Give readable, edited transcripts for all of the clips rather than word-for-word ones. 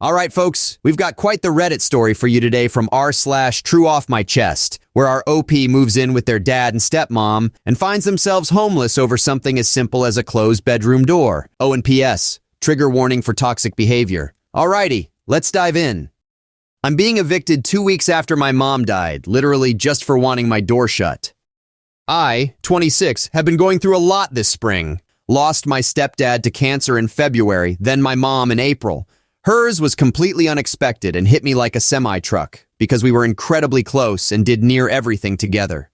All right, folks, we've got quite the Reddit story for you today from r/TrueOffMyChest, where our OP moves in with their dad and stepmom and finds themselves homeless over something as simple as a closed bedroom door. Oh, and P.S. Trigger warning for toxic behavior. Alrighty, let's dive in. I'm being evicted 2 weeks after my mom died, literally just for wanting my door shut. I, 26, have been going through a lot this spring. Lost my stepdad to cancer in February, then my mom in April. Hers was completely unexpected and hit me like a semi-truck because we were incredibly close and did near everything together.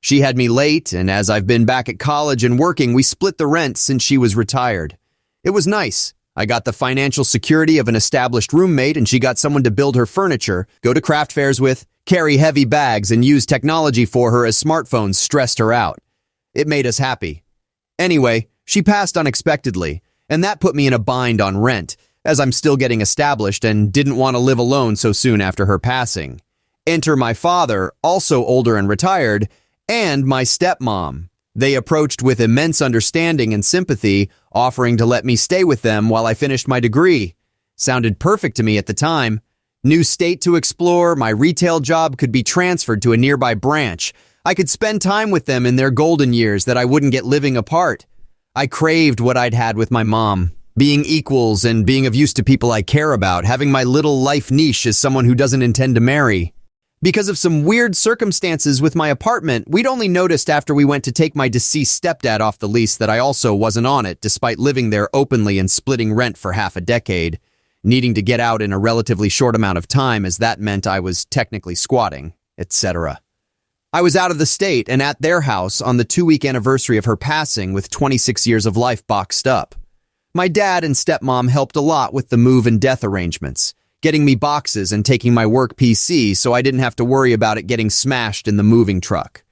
She had me late, and as I've been back at college and working, we split the rent since she was retired. It was nice. I got the financial security of an established roommate, and she got someone to build her furniture, go to craft fairs with, carry heavy bags, and use technology for her as smartphones stressed her out. It made us happy. Anyway, she passed unexpectedly, and that put me in a bind on rent, as I'm still getting established and didn't want to live alone so soon after her passing. Enter my father, also older and retired, and my stepmom. They approached with immense understanding and sympathy, offering to let me stay with them while I finished my degree. Sounded perfect to me at the time. New state to explore, my retail job could be transferred to a nearby branch. I could spend time with them in their golden years that I wouldn't get living apart. I craved what I'd had with my mom. Being equals and being of use to people I care about, having my little life niche as someone who doesn't intend to marry. Because of some weird circumstances with my apartment, we'd only noticed after we went to take my deceased stepdad off the lease that I also wasn't on it, despite living there openly and splitting rent for half a decade, needing to get out in a relatively short amount of time as that meant I was technically squatting, etc. I was out of the state and at their house on the 2-week anniversary of her passing with 26 years of life boxed up. My dad and stepmom helped a lot with the move and death arrangements, getting me boxes and taking my work PC so I didn't have to worry about it getting smashed in the moving truck.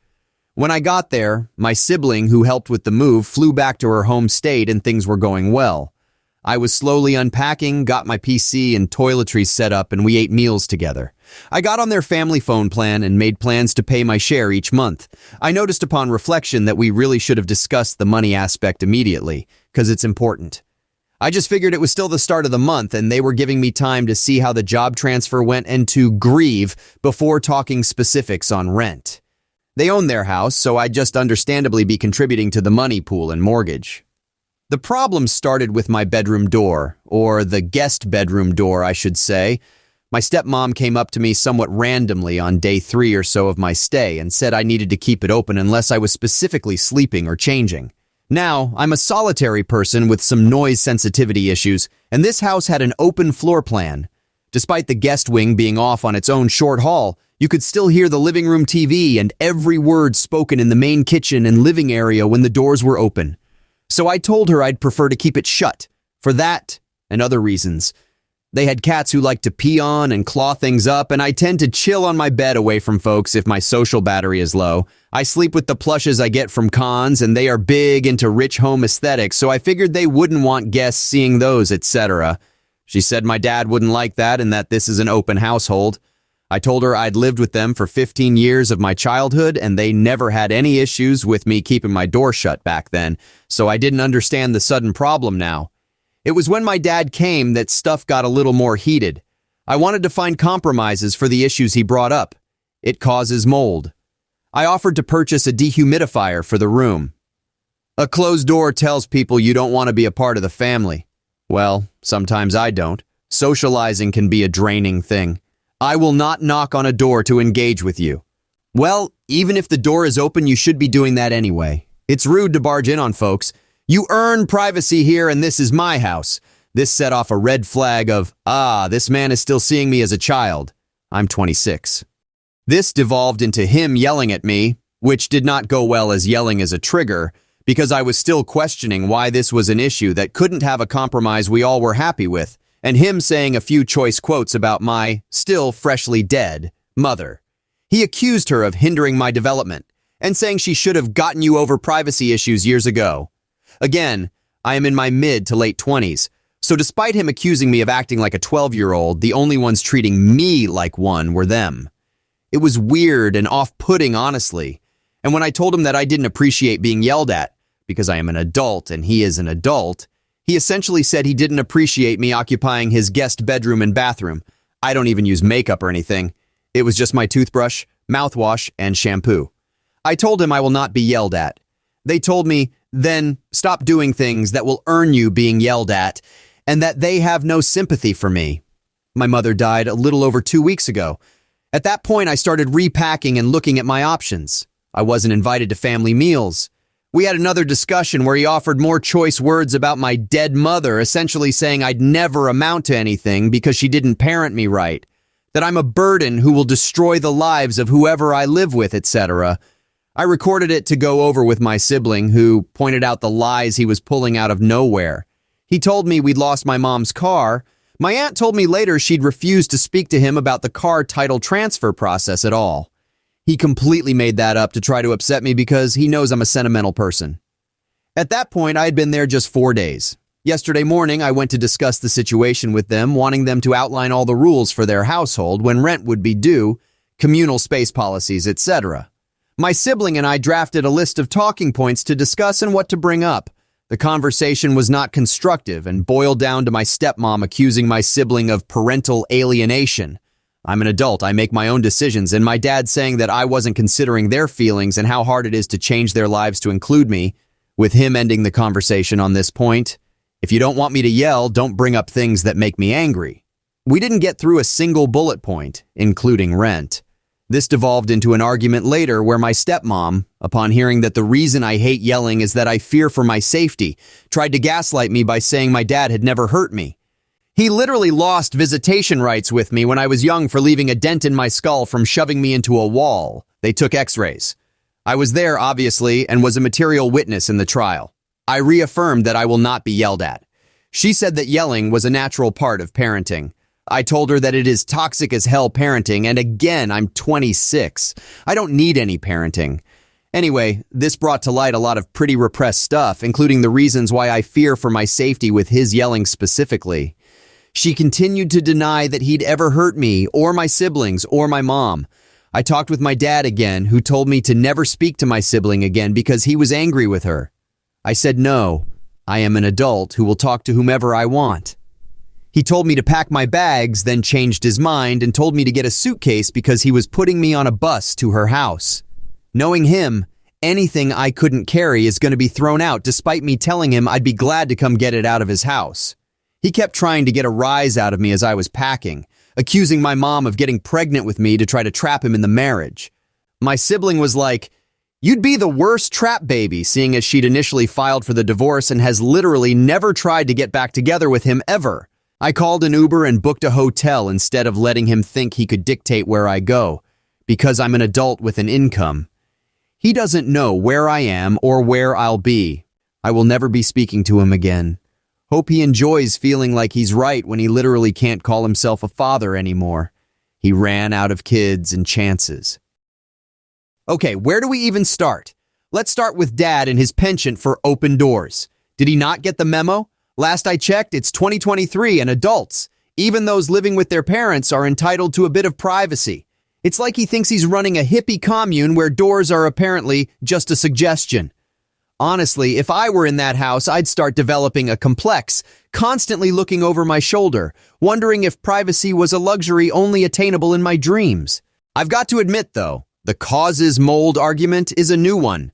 When I got there, my sibling who helped with the move flew back to her home state and things were going well. I was slowly unpacking, got my PC and toiletries set up, and we ate meals together. I got on their family phone plan and made plans to pay my share each month. I noticed upon reflection that we really should have discussed the money aspect immediately, because it's important. I just figured it was still the start of the month and they were giving me time to see how the job transfer went and to grieve before talking specifics on rent. They own their house, so I'd just understandably be contributing to the money pool and mortgage. The problem started with my bedroom door, or the guest bedroom door, I should say. My stepmom came up to me somewhat randomly on day 3 or so of my stay and said I needed to keep it open unless I was specifically sleeping or changing. Now, I'm a solitary person with some noise sensitivity issues, and this house had an open floor plan. Despite the guest wing being off on its own short haul, you could still hear the living room TV and every word spoken in the main kitchen and living area when the doors were open. So I told her I'd prefer to keep it shut, for that and other reasons. They had cats who like to pee on and claw things up, and I tend to chill on my bed away from folks if my social battery is low. I sleep with the plushes I get from cons, and they are big into rich home aesthetics, so I figured they wouldn't want guests seeing those, etc. She said my dad wouldn't like that and that this is an open household. I told her I'd lived with them for 15 years of my childhood, and they never had any issues with me keeping my door shut back then, so I didn't understand the sudden problem now. It was when my dad came that stuff got a little more heated. I wanted to find compromises for the issues he brought up. It causes mold. I offered to purchase a dehumidifier for the room. A closed door tells people you don't want to be a part of the family. Well, sometimes I don't. Socializing can be a draining thing. I will not knock on a door to engage with you. Well, even if the door is open, you should be doing that anyway. It's rude to barge in on folks. You earn privacy here and this is my house. This set off a red flag of, this man is still seeing me as a child. I'm 26. This devolved into him yelling at me, which did not go well as yelling as a trigger, because I was still questioning why this was an issue that couldn't have a compromise we all were happy with, and him saying a few choice quotes about my, still freshly dead, mother. He accused her of hindering my development, and saying she should have gotten you over privacy issues years ago. Again, I am in my mid to late 20s, so despite him accusing me of acting like a 12-year-old, the only ones treating me like one were them. It was weird and off-putting, honestly, and when I told him that I didn't appreciate being yelled at, because I am an adult and he is an adult, He essentially said he didn't appreciate me occupying his guest bedroom and bathroom. I don't even use makeup or anything. It was just my toothbrush, mouthwash, and shampoo. I told him I will not be yelled at. They told me, then stop doing things that will earn you being yelled at, and that they have no sympathy for me. My mother died a little over 2 weeks ago. At that point, I started repacking and looking at my options. I wasn't invited to family meals. We had another discussion where he offered more choice words about my dead mother, essentially saying I'd never amount to anything because she didn't parent me right, that I'm a burden who will destroy the lives of whoever I live with, etc. I recorded it to go over with my sibling, who pointed out the lies he was pulling out of nowhere. He told me we'd lost my mom's car. My aunt told me later she'd refused to speak to him about the car title transfer process at all. He completely made that up to try to upset me because he knows I'm a sentimental person. At that point, I had been there just 4 days. Yesterday morning, I went to discuss the situation with them, wanting them to outline all the rules for their household, when rent would be due, communal space policies, etc. My sibling and I drafted a list of talking points to discuss and what to bring up. The conversation was not constructive and boiled down to my stepmom accusing my sibling of parental alienation. I'm an adult, I make my own decisions, and my dad saying that I wasn't considering their feelings and how hard it is to change their lives to include me, with him ending the conversation on this point. If you don't want me to yell, don't bring up things that make me angry. We didn't get through a single bullet point, including rent. This devolved into an argument later where my stepmom, upon hearing that the reason I hate yelling is that I fear for my safety, tried to gaslight me by saying my dad had never hurt me. He literally lost visitation rights with me when I was young for leaving a dent in my skull from shoving me into a wall. They took x-rays. I was there, obviously, and was a material witness in the trial. I reaffirmed that I will not be yelled at. She said that yelling was a natural part of parenting. I told her that it is toxic as hell parenting, and again, I'm 26. I don't need any parenting. Anyway, this brought to light a lot of pretty repressed stuff, including the reasons why I fear for my safety with his yelling specifically. She continued to deny that he'd ever hurt me, or my siblings, or my mom. I talked with my dad again, who told me to never speak to my sibling again because he was angry with her. I said no, I am an adult who will talk to whomever I want. He told me to pack my bags, then changed his mind and told me to get a suitcase because he was putting me on a bus to her house. Knowing him, anything I couldn't carry is going to be thrown out despite me telling him I'd be glad to come get it out of his house. He kept trying to get a rise out of me as I was packing, accusing my mom of getting pregnant with me to try to trap him in the marriage. My sibling was like, "You'd be the worst trap baby," seeing as she'd initially filed for the divorce and has literally never tried to get back together with him ever. I called an Uber and booked a hotel instead of letting him think he could dictate where I go, because I'm an adult with an income. He doesn't know where I am or where I'll be. I will never be speaking to him again. Hope he enjoys feeling like he's right when he literally can't call himself a father anymore. He ran out of kids and chances. Okay, where do we even start? Let's start with Dad and his penchant for open doors. Did he not get the memo? Last I checked, it's 2023 and adults, even those living with their parents, are entitled to a bit of privacy. It's like he thinks he's running a hippie commune where doors are apparently just a suggestion. Honestly, if I were in that house, I'd start developing a complex, constantly looking over my shoulder, wondering if privacy was a luxury only attainable in my dreams. I've got to admit, though, the causes mold argument is a new one.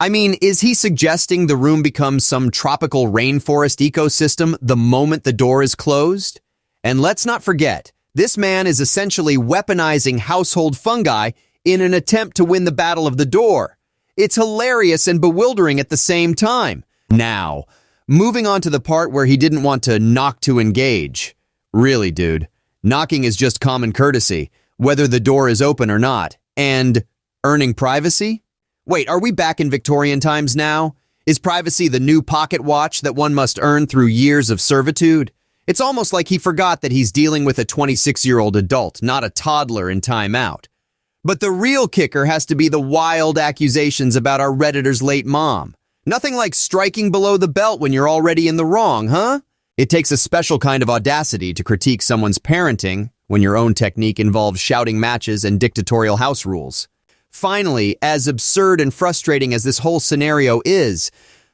I mean, is he suggesting the room becomes some tropical rainforest ecosystem the moment the door is closed? And let's not forget, this man is essentially weaponizing household fungi in an attempt to win the battle of the door. It's hilarious and bewildering at the same time. Now, moving on to the part where he didn't want to knock to engage. Really, dude, knocking is just common courtesy, whether the door is open or not. And earning privacy? Wait, are we back in Victorian times now? Is privacy the new pocket watch that one must earn through years of servitude? It's almost like he forgot that he's dealing with a 26-year-old adult, not a toddler in timeout. But the real kicker has to be the wild accusations about our Redditor's late mom. Nothing like striking below the belt when you're already in the wrong, huh? It takes a special kind of audacity to critique someone's parenting when your own technique involves shouting matches and dictatorial house rules. Finally, as absurd and frustrating as this whole scenario is,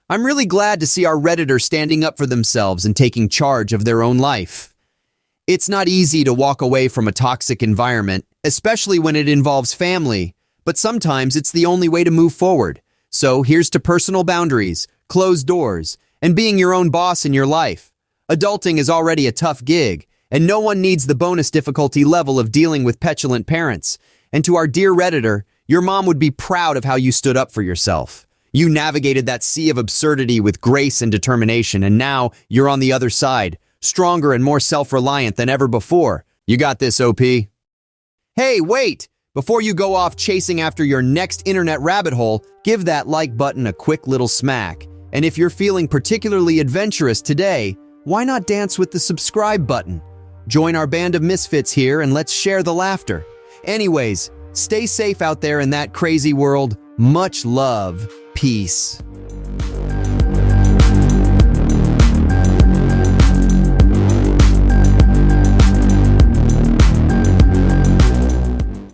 I'm really glad to see our Redditor standing up for themselves and taking charge of their own life. It's not easy to walk away from a toxic environment, especially when it involves family, but sometimes it's the only way to move forward. So here's to personal boundaries, closed doors, and being your own boss in your life. Adulting is already a tough gig, and no one needs the bonus difficulty level of dealing with petulant parents. And to our dear Redditor, your mom would be proud of how you stood up for yourself. You navigated that sea of absurdity with grace and determination, and now you're on the other side, stronger and more self-reliant than ever before. You got this, OP. Hey, wait! Before you go off chasing after your next internet rabbit hole, give that like button a quick little smack. And if you're feeling particularly adventurous today, why not dance with the subscribe button? Join our band of misfits here and let's share the laughter. Anyways, stay safe out there in that crazy world. Much love. Peace.